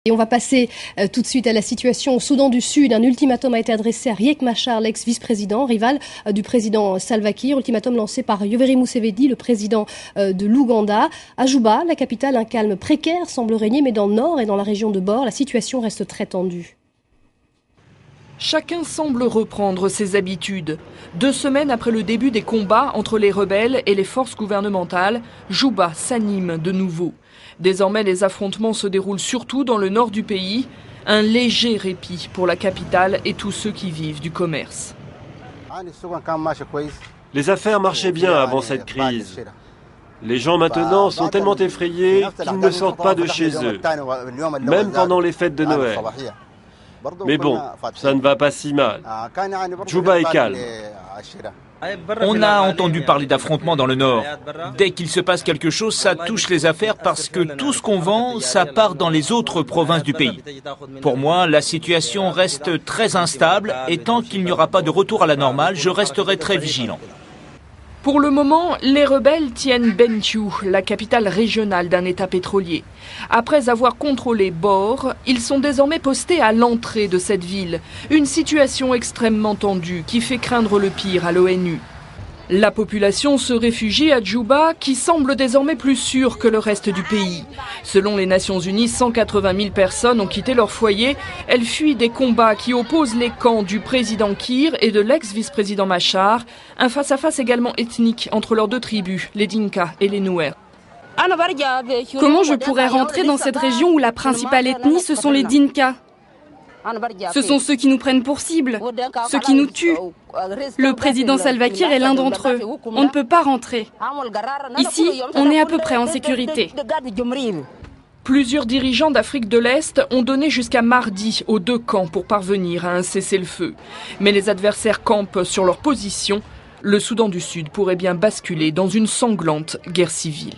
Et on va passer tout de suite à la situation au Soudan du Sud. Un ultimatum a été adressé à Riek Machar, l'ex-vice-président, rival du président Salva Kiir. Ultimatum lancé par Yoweri Museveni, le président de l'Ouganda. À Juba, la capitale, un calme précaire semble régner, mais dans le nord et dans la région de Bor, la situation reste très tendue. Chacun semble reprendre ses habitudes. 2 semaines après le début des combats entre les rebelles et les forces gouvernementales, Juba s'anime de nouveau. Désormais, les affrontements se déroulent surtout dans le nord du pays. Un léger répit pour la capitale et tous ceux qui vivent du commerce. Les affaires marchaient bien avant cette crise. Les gens maintenant sont tellement effrayés qu'ils ne sortent pas de chez eux, même pendant les fêtes de Noël. Mais bon, ça ne va pas si mal. Juba est calme. On a entendu parler d'affrontements dans le nord. Dès qu'il se passe quelque chose, ça touche les affaires parce que tout ce qu'on vend, ça part dans les autres provinces du pays. Pour moi, la situation reste très instable et tant qu'il n'y aura pas de retour à la normale, je resterai très vigilant. Pour le moment, les rebelles tiennent Bentiu, la capitale régionale d'un État pétrolier. Après avoir contrôlé Bor, ils sont désormais postés à l'entrée de cette ville. Une situation extrêmement tendue qui fait craindre le pire à l'ONU. La population se réfugie à Juba, qui semble désormais plus sûre que le reste du pays. Selon les Nations Unies, 180 000 personnes ont quitté leur foyer. Elles fuient des combats qui opposent les camps du président Kiir et de l'ex-vice-président Machar. Un face-à-face également ethnique entre leurs 2 tribus, les Dinka et les Nuer. Comment je pourrais rentrer dans cette région où la principale ethnie, ce sont les Dinka ? Ce sont ceux qui nous prennent pour cible, ceux qui nous tuent. Le président Salva Kiir est l'un d'entre eux. On ne peut pas rentrer. Ici, on est à peu près en sécurité. Plusieurs dirigeants d'Afrique de l'Est ont donné jusqu'à mardi aux 2 camps pour parvenir à un cessez-le-feu. Mais les adversaires campent sur leur position. Le Soudan du Sud pourrait bien basculer dans une sanglante guerre civile.